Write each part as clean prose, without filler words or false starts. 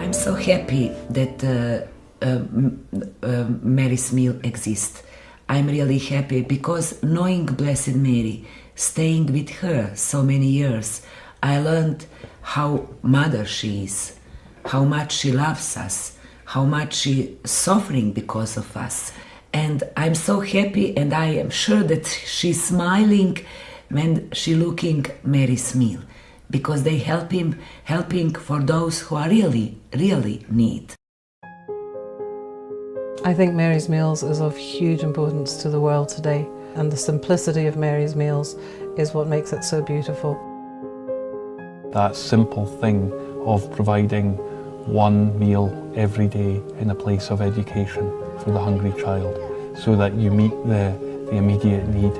I'm so happy that Mary's meal exists. I'm really happy because knowing Blessed Mary, staying with her so many years, I learned how mother she is, how much she loves us, how much she is suffering because of us. And I'm so happy, and I am sure that she's smiling when she looking Mary's meal, because they helping for those who are really need. I think Mary's meals is of huge importance to the world today, and the simplicity of Mary's meals is what makes it so beautiful. That simple thing of providing one meal every day in a place of education for the hungry child, so that you meet the immediate need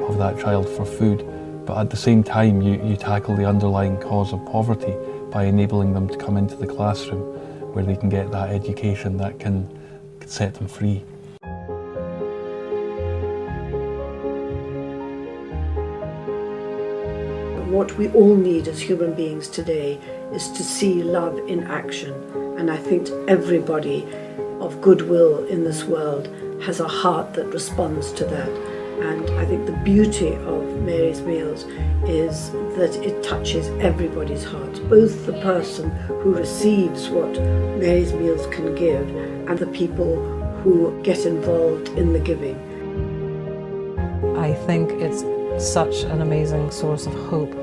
of that child for food, but at the same time you tackle the underlying cause of poverty by enabling them to come into the classroom where they can get that education that can set them free. What we all need as human beings today is to see love in action, and I think everybody of goodwill in this world has a heart that responds to that. And I think the beauty of Mary's meals is that it touches everybody's heart, both the person who receives what Mary's meals can give and the people who get involved in the giving. I think it's such an amazing source of hope,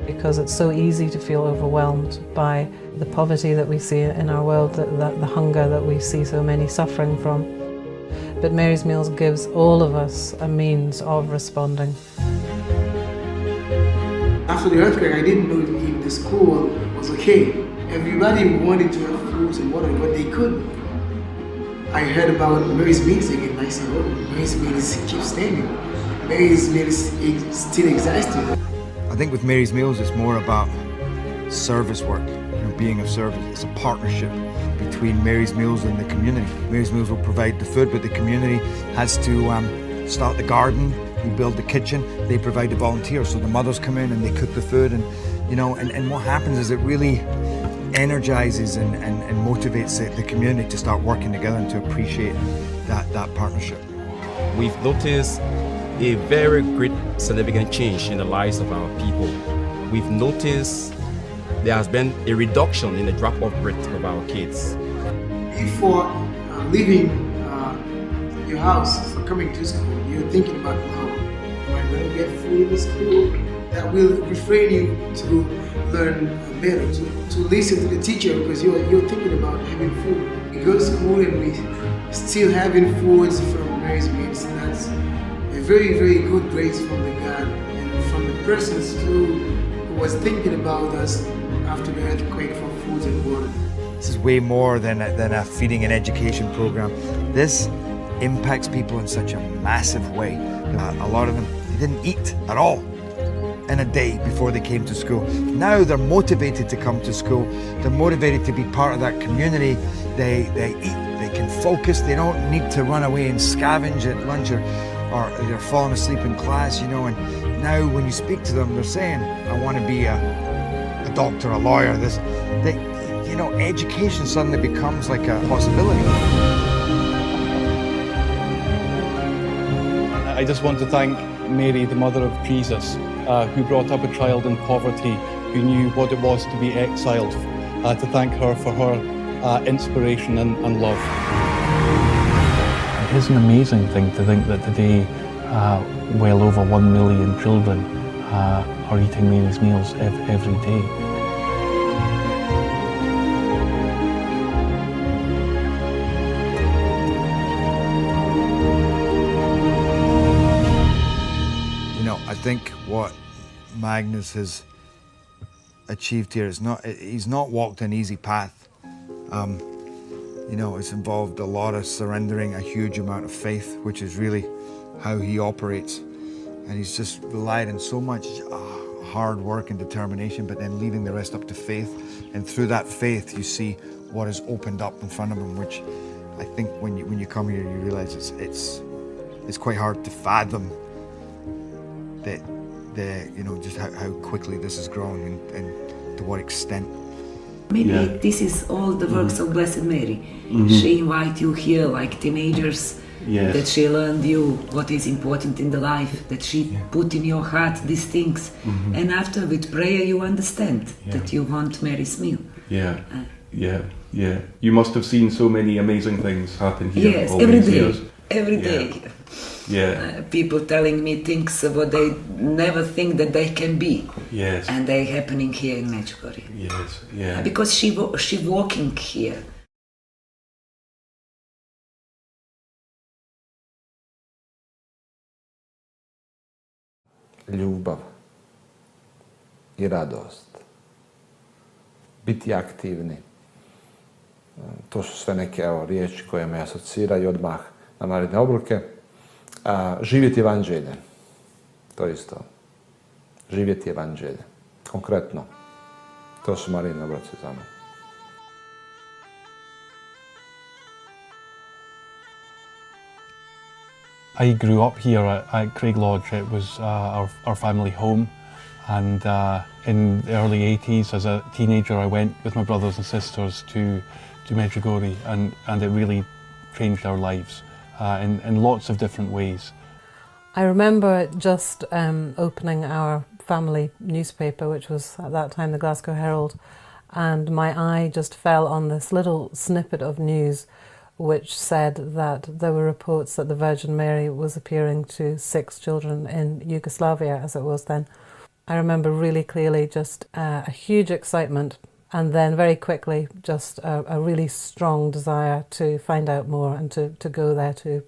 because it's so easy to feel overwhelmed by the poverty that we see in our world, the hunger that we see so many suffering from. But Mary's meals gives all of us a means of responding. After the earthquake, I didn't know if the school was okay. Everybody wanted to have food and water, but they couldn't. I heard about Mary's meals again, and I said, oh, Mary's meals keep standing. Mary's meals still existing. I think with Mary's meals, it's more about service work, being of service. It's a partnership between Mary's meals and the community. Mary's meals will provide the food, but the community has to start the garden. We build the kitchen. They provide the volunteers, so the mothers come in and they cook the food, and and what happens is it really energizes and motivates the community to start working together and to appreciate that partnership. We've noticed a very great significant change in the lives of our people. We've noticed there has been a reduction in the drop-off rate of our kids. Before leaving your house for coming to school, you're thinking about, am I going to get food in the school? That will refrain you to learn better, to listen to the teacher, because you're thinking about having food. We go to school and we still having foods from Mary's meals. That's a very, very good grace from the God and from the persons who was thinking about us after the earthquake for food and water. This is way more than a feeding and education program. This impacts people in such a massive way. A lot of them, they didn't eat at all in a day before they came to school. Now they're motivated to come to school. They're motivated to be part of that community. They eat, they can focus. They don't need to run away and scavenge at lunch or they're falling asleep in class, and now when you speak to them, they're saying, I want to be a doctor, a lawyer. Education suddenly becomes like a possibility. I just want to thank Mary, the mother of Jesus, who brought up a child in poverty, who knew what it was to be exiled, to thank her for her inspiration and love. It is an amazing thing to think that today well over 1 million children are eating Mary's meals every day. I think what Magnus has achieved here is he's not walked an easy path. It's involved a lot of surrendering a huge amount of faith, which is really how he operates. And he's just relied on so much hard work and determination, but then leaving the rest up to faith. And through that faith, you see what is opened up in front of him, which I think when you come here, you realize it's quite hard to fathom that just how quickly this has grown and to what extent. Maybe this is all the works of Blessed Mary. She invite you here like teenagers, that she learned you what is important in the life, that she put in your heart these things. And after with prayer you understand that you want Mary's meal. You must have seen so many amazing things happen here. Yes, all every these day. years. Every day. People telling me things what they never think that they can be. Yes. And they happening here in Medjugorje. Yes. Because she walking here. Ljubav i radost. Biti aktivni. To su sve neke riječi koje me asociraju odmah na naredne obroke. Živjeti evanđelje. To isto. Živjeti evanđelje. Konkretno. To su Marijine obroci za mene. I grew up here at Craig Lodge. It was our family home, and in the early 80s, as a teenager, I went with my brothers and sisters to Medjugorje, and it really changed our lives in lots of different ways. I remember just opening our family newspaper, which was at that time the Glasgow Herald, and my eye just fell on this little snippet of news which said that there were reports that the Virgin Mary was appearing to 6 children in Yugoslavia, as it was then. I remember really clearly just a huge excitement, and then very quickly just a really strong desire to find out more and to go there too.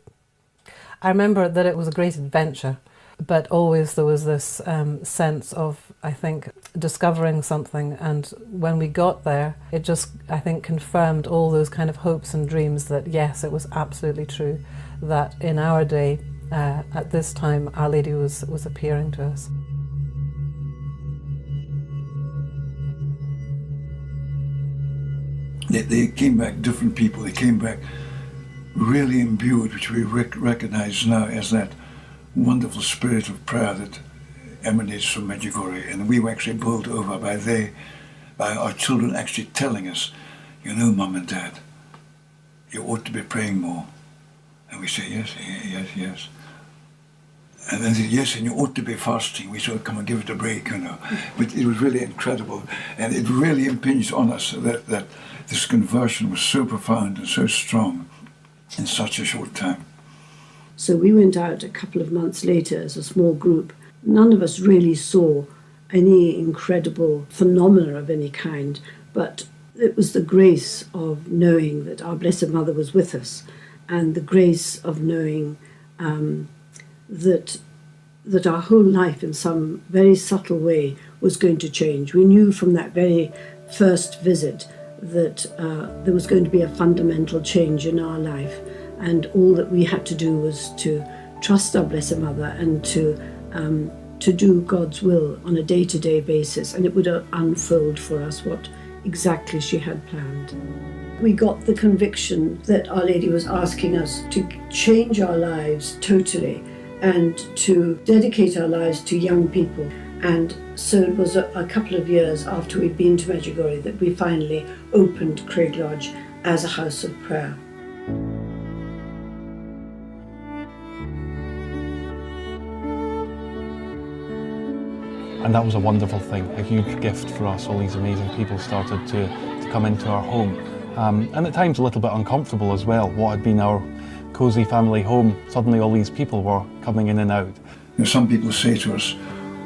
I remember that it was a great adventure, but always there was this sense of, I think, discovering something, and when we got there, it just, I think, confirmed all those kind of hopes and dreams that, yes, it was absolutely true, that in our day, at this time, Our Lady was appearing to us. They came back different people. They came back really imbued, which we recognize now as that wonderful spirit of prayer that emanates from Medjugorje, and we were actually bowled over by our children actually telling us, you know, Mum and Dad, you ought to be praying more. And we say, yes. And then they say, yes, and you ought to be fasting. We said, come and give it a break, you know. But it was really incredible, and it really impinged on us that this conversion was so profound and so strong in such a short time. So we went out a couple of months later as a small group. None of us really saw any incredible phenomena of any kind, but it was the grace of knowing that our Blessed Mother was with us, and the grace of knowing that our whole life in some very subtle way was going to change. We knew from that very first visit that there was going to be a fundamental change in our life, and all that we had to do was to trust our Blessed Mother and to do God's will on a day-to-day basis, and it would unfold for us what exactly she had planned. We got the conviction that Our Lady was asking us to change our lives totally and to dedicate our lives to young people. And so it was a couple of years after we'd been to Medjugorje that we finally opened Craig Lodge as a house of prayer. And that was a wonderful thing, a huge gift for us. All these amazing people started to come into our home. And at times a little bit uncomfortable as well. What had been our cosy family home, suddenly all these people were coming in and out. You know, some people say to us,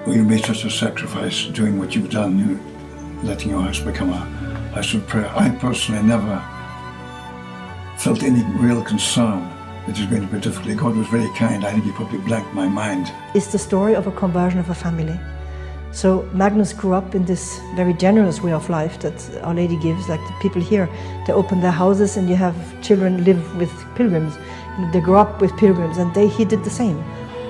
well, you made such a sacrifice doing what you've done, you know, letting your house become a house of prayer. I personally never felt any real concern that it was going to be difficult. God was very kind. I think he probably blanked my mind. It's the story of a conversion of a family. So Magnus grew up in this very generous way of life that Our Lady gives, like the people here. They open their houses and you have children live with pilgrims. They grow up with pilgrims, and he did the same.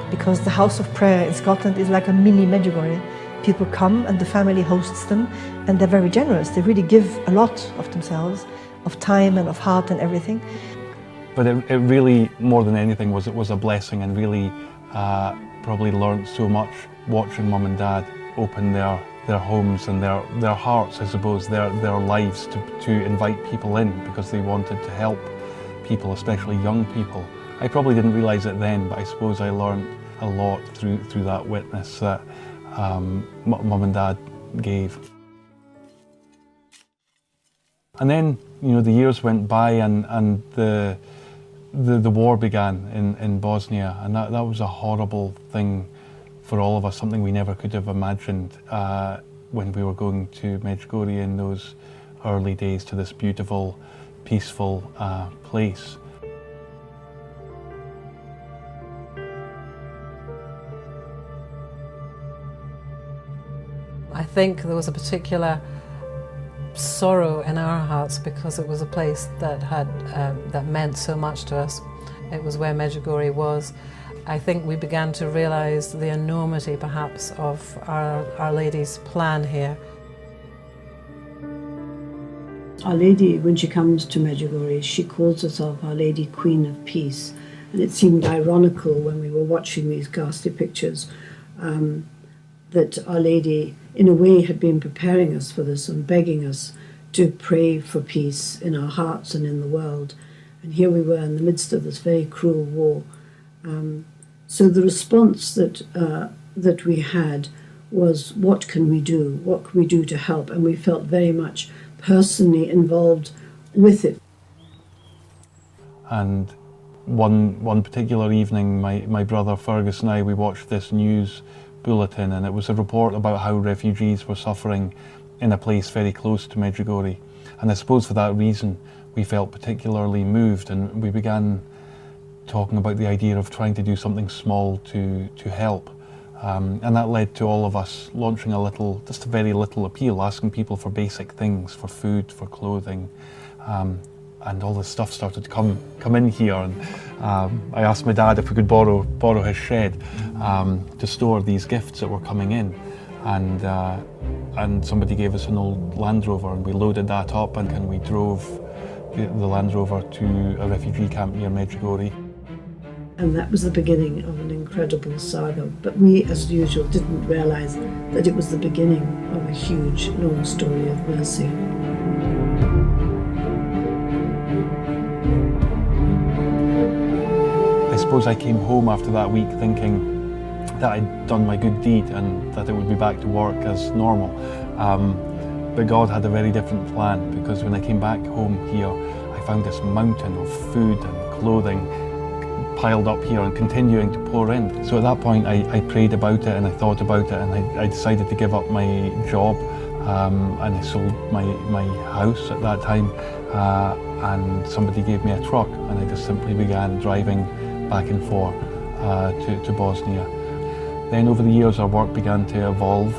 Because the house of prayer in Scotland is like a mini Medjugorje. People come and the family hosts them, and they're very generous. They really give a lot of themselves, of time and of heart and everything. But it really, more than anything, it was a blessing, and really probably learned so much watching Mum and Dad open their homes and their hearts, I suppose, their lives to invite people in because they wanted to help people, especially young people. I probably didn't realise it then, but I suppose I learned a lot through that witness that Mum and Dad gave. And then, the years went by and the war began in Bosnia, and that was a horrible thing for all of us, something we never could have imagined when we were going to Medjugorje in those early days, to this beautiful, peaceful place. I think there was a particular sorrow in our hearts because it was a place that that meant so much to us. It was where Medjugorje was. I think we began to realise the enormity, perhaps, of Our Lady's plan here. Our Lady, when she comes to Medjugorje, she calls herself Our Lady Queen of Peace. And it seemed ironical when we were watching these ghastly pictures that Our Lady, in a way, had been preparing us for this and begging us to pray for peace in our hearts and in the world. And here we were in the midst of this very cruel war. So the response that we had was, what can we do? What can we do to help? And we felt very much personally involved with it. And one particular evening, my brother Fergus and I, we watched this news bulletin, and it was a report about how refugees were suffering in a place very close to Medjugorje. And I suppose for that reason we felt particularly moved, and we began talking about the idea of trying to do something small to help. And that led to all of us launching just a very little appeal, asking people for basic things, for food, for clothing. And all this stuff started to come in here, and I asked my dad if we could borrow his shed to store these gifts that were coming in, and somebody gave us an old Land Rover, and we loaded that up and we drove the Land Rover to a refugee camp near Medjugorje. And that was the beginning of an incredible saga, but we, as usual, didn't realise that it was the beginning of a huge, long story of mercy. I suppose I came home after that week thinking that I'd done my good deed and that it would be back to work as normal. But God had a very different plan, because when I came back home here, I found this mountain of food and clothing piled up here and continuing to pour in. So at that point I prayed about it and I thought about it, and I decided to give up my job, and I sold my house at that time, and somebody gave me a truck, and I just simply began driving back and forth to Bosnia. Then over the years our work began to evolve.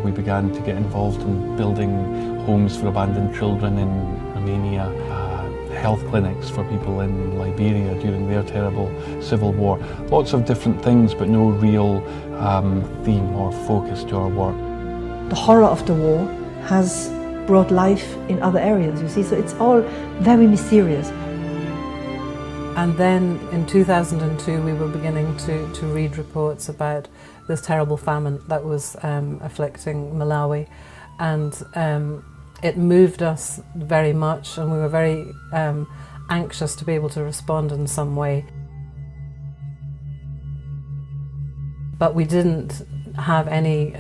We began to get involved in building homes for abandoned children in Romania, health clinics for people in Liberia during their terrible civil war. Lots of different things, but no real theme or focus to our work. The horror of the war has brought life in other areas, you see, so it's all very mysterious. And then in 2002 we were beginning to read reports about this terrible famine that was afflicting Malawi, and it moved us very much, and we were very anxious to be able to respond in some way. But we didn't have any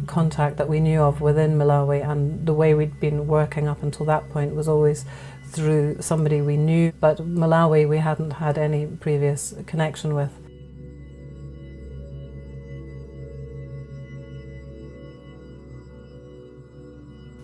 contact that we knew of within Malawi, and the way we'd been working up until that point was always through somebody we knew, but Malawi we hadn't had any previous connection with.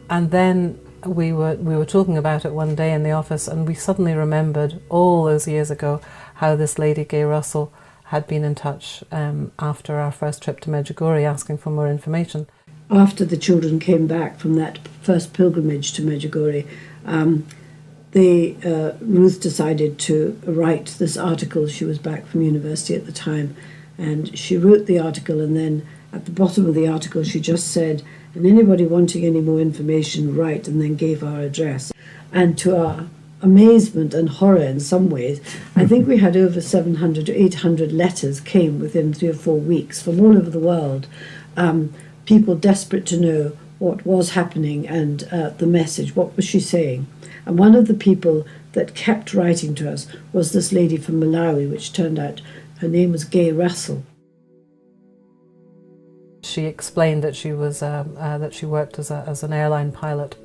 And then we were talking about it one day in the office, and we suddenly remembered all those years ago how this lady, Gay Russell, had been in touch after our first trip to Medjugorje asking for more information. After the children came back from that first pilgrimage to Medjugorje, Ruth decided to write this article. She was back from university at the time, and she wrote the article, and then at the bottom of the article she just said, and anybody wanting any more information, write, and then gave our address. And to our amazement and horror in some ways, I think we had over 700 to 800 letters came within 3 or 4 weeks from all over the world, people desperate to know what was happening and the message, what was she saying. And one of the people that kept writing to us was this lady from Malawi, which turned out her name was Gay Russell. She explained that she was that she worked as an airline pilot,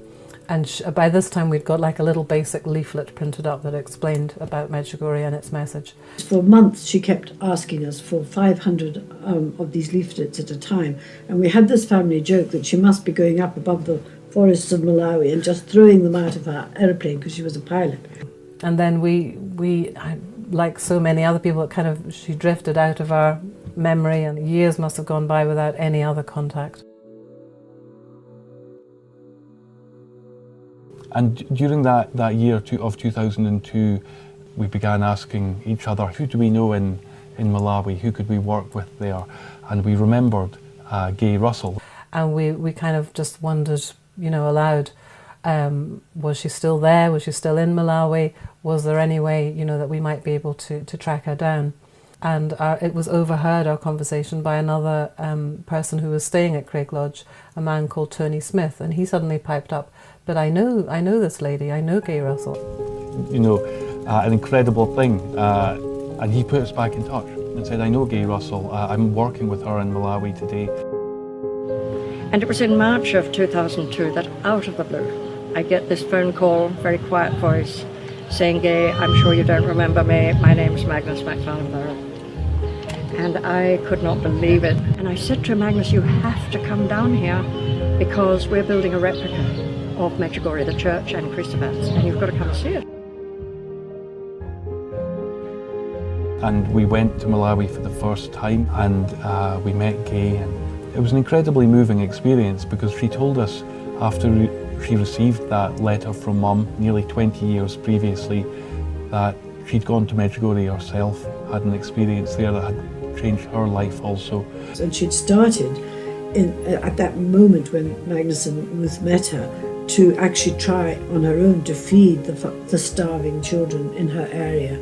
and by this time we'd got like a little basic leaflet printed up that explained about Medjugorje and its message. For months she kept asking us for 500 of these leaflets at a time, and we had this family joke that she must be going up above the forests of Malawi and just throwing them out of her aeroplane because she was a pilot. And then we like so many other people, she drifted out of our memory, and years must have gone by without any other contact. And during that year of 2002, we began asking each other, who do we know in Malawi, who could we work with there? And we remembered Gay Russell. And we kind of just wondered, aloud, was she still there? Was she still in Malawi? Was there any way, that we might be able to track her down? And it was overheard, our conversation, by another person who was staying at Craig Lodge, a man called Tony Smith, and he suddenly piped up, but I know this lady, I know Gay Russell. An incredible thing, and he put us back in touch and said, I know Gay Russell, I'm working with her in Malawi today. And it was in March of 2002 that, out of the blue, I get this phone call, very quiet voice, saying, Gay, I'm sure you don't remember me, my name's Magnus MacFarlane. And I could not believe it. And I said to Magnus, you have to come down here because we're building a replica of Medjugorje, the church and Christabats, and you've got to come see it. And we went to Malawi for the first time, and we met Gay, and it was an incredibly moving experience because she told us after she received that letter from Mum nearly 20 years previously that she'd gone to Medjugorje herself, had an experience there that had changed her life also. And she'd started at that moment when Magnus and Ruth met her to actually try on her own to feed the starving children in her area.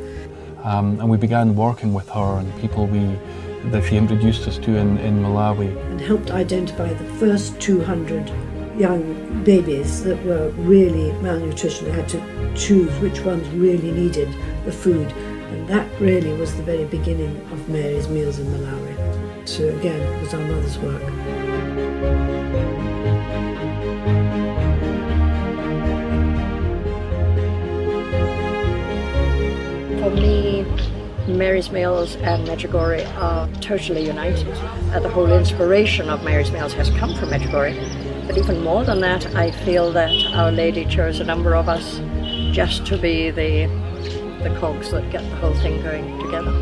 And we began working with her and people that she introduced us to in Malawi. And helped identify the first 200 young babies that were really malnutrition. They had to choose which ones really needed the food. And that really was the very beginning of Mary's Meals in Malawi. So again, it was our mother's work. For me, Mary's Meals and Medjugorje are totally united. The whole inspiration of Mary's Meals has come from Medjugorje. But even more than that, I feel that Our Lady chose a number of us just to be the cogs that get the whole thing going together.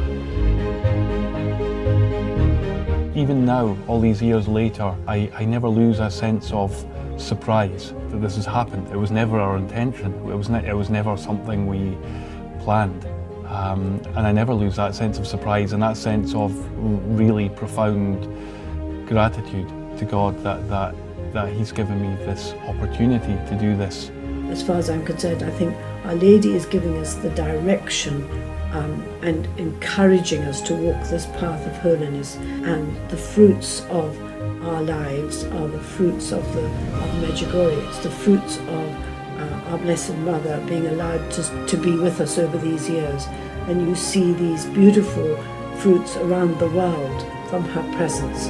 Even now, all these years later, I never lose a sense of surprise that this has happened. It was never our intention. It was never something we planned. And I never lose that sense of surprise and that sense of really profound gratitude to God that He's given me this opportunity to do this. As far as I'm concerned, I think Our Lady is giving us the direction and encouraging us to walk this path of holiness, and the fruits of our lives are the fruits of Medjugorje. It's the fruits of our Blessed Mother being allowed to be with us over these years, and you see these beautiful fruits around the world from her presence.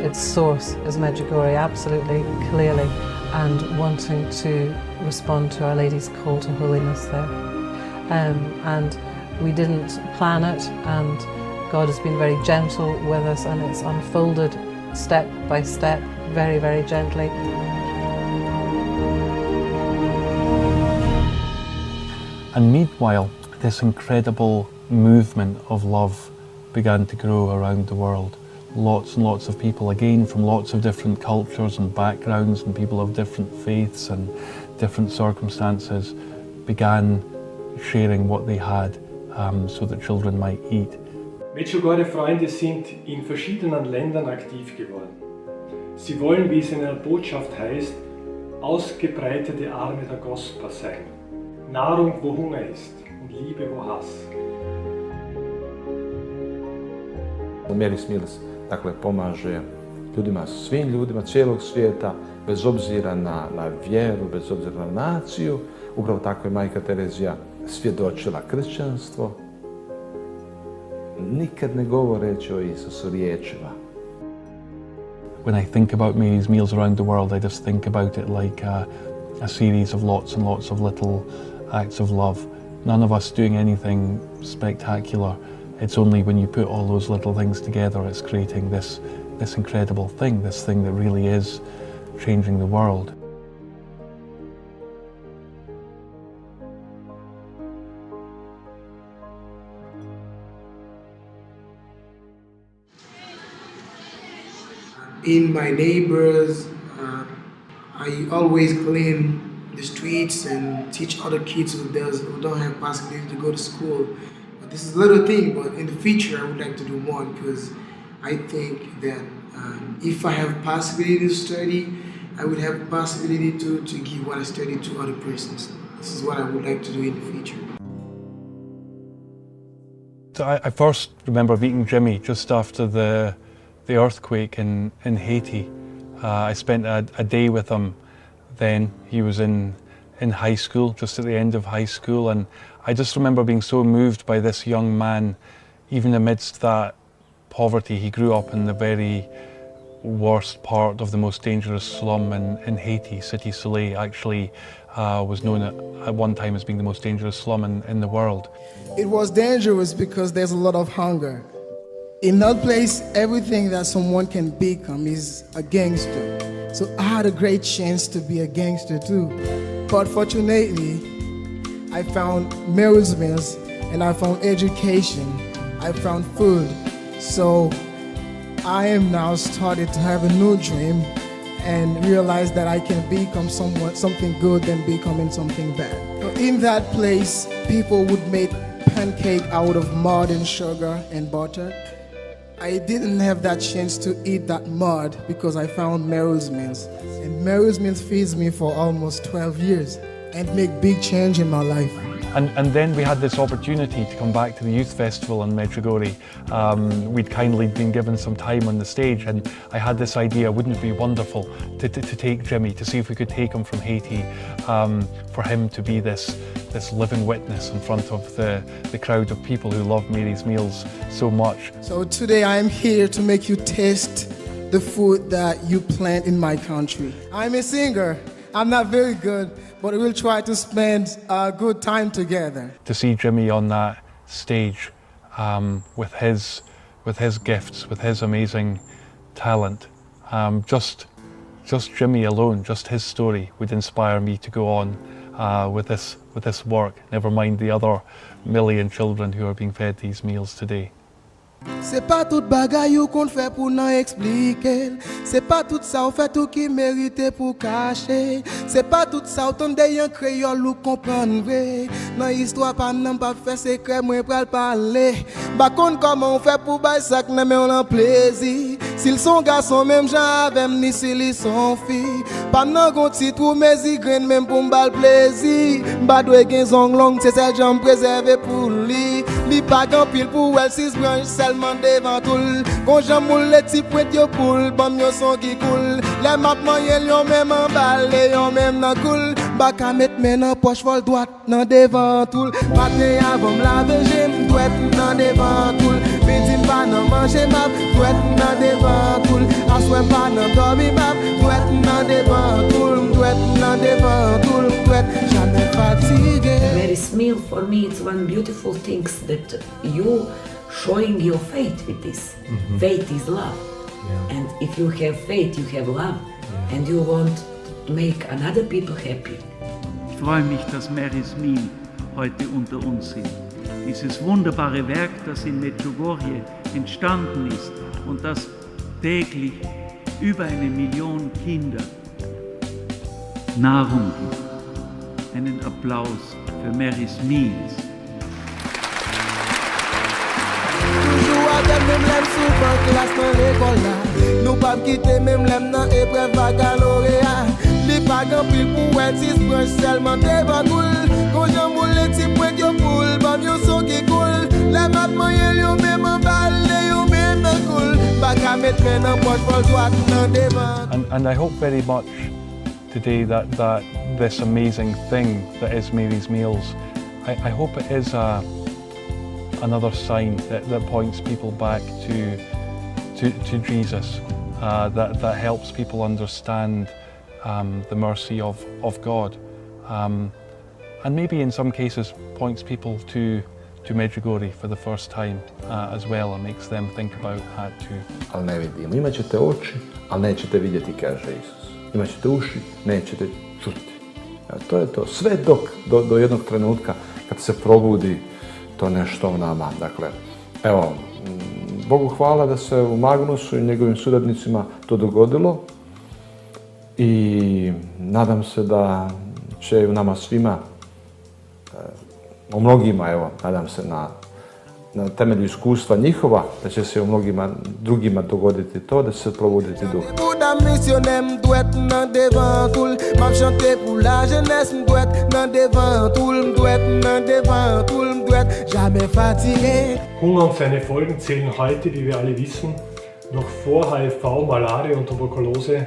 Its source is Medjugorje, absolutely clearly, and wanting to respond to Our Lady's call to holiness there. And we didn't plan it, and God has been very gentle with us, and it's unfolded step by step, very, very gently. And meanwhile, this incredible movement of love began to grow around the world. Lots and lots of people, again from lots of different cultures and backgrounds, and people of different faiths and different circumstances, began sharing what they had so that children might eat. Medjugorje-Freunde sind in verschiedenen Ländern aktiv geworden. Sie wollen, wie es in einer Botschaft heißt, ausgebreitete Arme der Gospel sein. Nahrung, wo Hunger ist, und Liebe, wo Hass. Mary's Meals, dakle, pomaže ljudima, svim ljudima cijelog svijeta, bez obzira na vjeru, bez obzira na naciju. Upravo tako je Majka Terezija svjedočila kršćanstvo, nikad ne govoreći o Isusu riječima. When I think about Mary's meals around the world, I just think about it like a series of lots and lots of little acts of love. None of us doing anything spectacular. It's only when you put all those little things together, it's creating this incredible thing, this thing that really is changing the world. In my neighbors, I always clean the streets and teach other kids who don't have possibility to go to school. But this is a little thing, but in the future I would like to do more, because I think that if I have possibility to study, I would have possibility to give what I study to other persons. This is what I would like to do in the future. So I first remember meeting Jimmy just after the earthquake in Haiti. I spent a day with him then. He was in high school, just at the end of high school, and I just remember being so moved by this young man, even amidst that poverty. He grew up in the very worst part of the most dangerous slum in Haiti. Cité Soleil actually was known at one time as being the most dangerous slum in the world. It was dangerous because there's a lot of hunger. In that place, everything that someone can become is a gangster. So I had a great chance to be a gangster too. But fortunately, I found Mary's meals, and I found education, I found food. So I am now started to have a new dream and realize that I can become something good than becoming something bad. In that place, people would make pancake out of mud and sugar and butter. I didn't have that chance to eat that mud because I found Mary's meals. And Mary's meals feeds me for almost 12 years and make big change in my life. And then we had this opportunity to come back to the youth festival in Medjugorje. We'd kindly been given some time on the stage, and I had this idea, wouldn't it be wonderful to take Jimmy, to see if we could take him from Haiti, for him to be this living witness in front of the crowd of people who love Mary's meals so much. So today I am here to make you taste the food that you plant in my country. I'm a singer. I'm not very good, but we'll try to spend a good time together. To see Jimmy on that stage with his gifts, with his amazing talent, just Jimmy alone, just his story would inspire me to go on with this work, never mind the other million children who are being fed these meals today. C'est pas tout bagay ou qu'on fait pour n'en expliquer. C'est pas tout ça ou fait tout qui mérite pour cacher. C'est pas tout ça ou ton yon créole ou comprendre. Dans histoire pas n'en pas fait secret moi pral parler. Ba kon comment on fait pour bay sak nan mais on en plaisir. S'ils sont garçons même gens avec ni s'ils sont filles. Pas nan gon titre ou mes igren même pour m'bal plaisir. Ba doit gen zong long c'est celle j'en préserver pour lui. Li pas grand pile pour elle six branches seulement devant tout. Quand j'amoule les petits poètes yo poule, bam yo son qui coule. Les map moyen yo même en balle, yo même nan coule. Baka met men nan poche vol droite nan devant tout. Matin avant m'laver j'aime douette nan devant tout. Midi pas nan manger map, douette nan devant tout. Assoir pas nan dormir map, douette nan devant tout. Douette nan devant tout, douette jamais fatigué. Mary's meal for me it's one beautiful thing that you showing your faith with this. Mm-hmm. Faith is love. Yeah. And if you have faith, you have love. Yeah. And you want to make another people happy. Ich freue mich, dass Mary's Meal heute unter uns sind. Dieses wunderbare Werk, das in Medjugorje entstanden ist und das täglich über 1 Million Kinder Nahrung gibt. Einen Applaus für Mary's Meals. Même l'aime souvent classe dans l'école là. Nous pas quitter même l'aime dans épreuve baccalauréat. Li pas grand pile pour être six branches seulement devant coule. Quand j'amoule les petits poètes yo poule, bam yo son qui coule. Les mat moyen yo même en balle, yo même dans coule. Baka And I hope very much today that this amazing thing that is Mary's meals, I hope it is another sign that points people back to Jesus, that helps people understand the mercy of God, and maybe in some cases points people to Medjugorje for the first time as well, and makes them think about that too. Ali ne vidimo. Imaćete oči, ali nećete vidjeti, kaže Isus. Imaćete uši, nećete čuti. To je to. Sve do jednog trenutka kad se probudi to nešto u nama. Dakle, evo, Bogu hvala da se u Magnusu i njegovim suradnicima to dogodilo i nadam se da će u nama svima, u mnogima, evo, nadam se na temelju iskustva njihova, da će se u mnogima drugima dogoditi to, da će se probuditi duh. Hunger und seine Folgen zählen heute, wie wir alle wissen, noch vor HIV, Malaria und Tuberkulose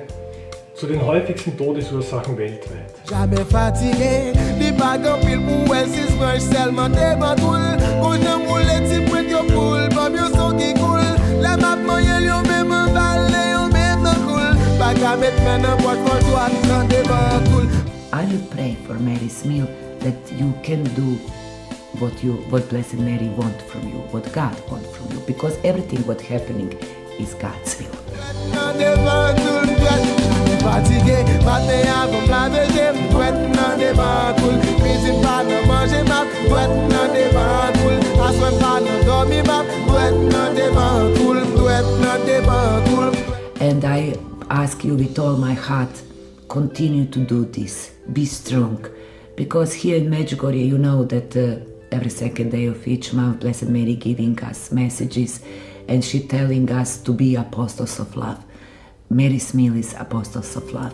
zu den häufigsten Todesursachen weltweit. Jamais fatigué, les bagues en pile pour elle, si je seulement devant tout. Quand je moule, tu prends ton poule, pas mieux son qui coule. La map moyenne, yon même en valet, yon même en coule. Pas qu'à mettre maintenant, pas de fois, toi, non devant coule. I will pray for Mary's meal that you can do what Blessed Mary wants from you, what God wants from you, because everything what's happening is God's will. Fatigué, matin avant la veille, m'douette nan devant cool. Cuisine pas nan manger map, m'douette nan devant cool. Assoin pas nan dormir map, m'douette nan devant cool, m'douette nan devant cool. And I ask you with all my heart, continue to do this, be strong, because here in Medjugorje you know that every second day of each month Blessed Mary giving us messages and she telling us to be apostles of love. Mary's meal is apostles of love.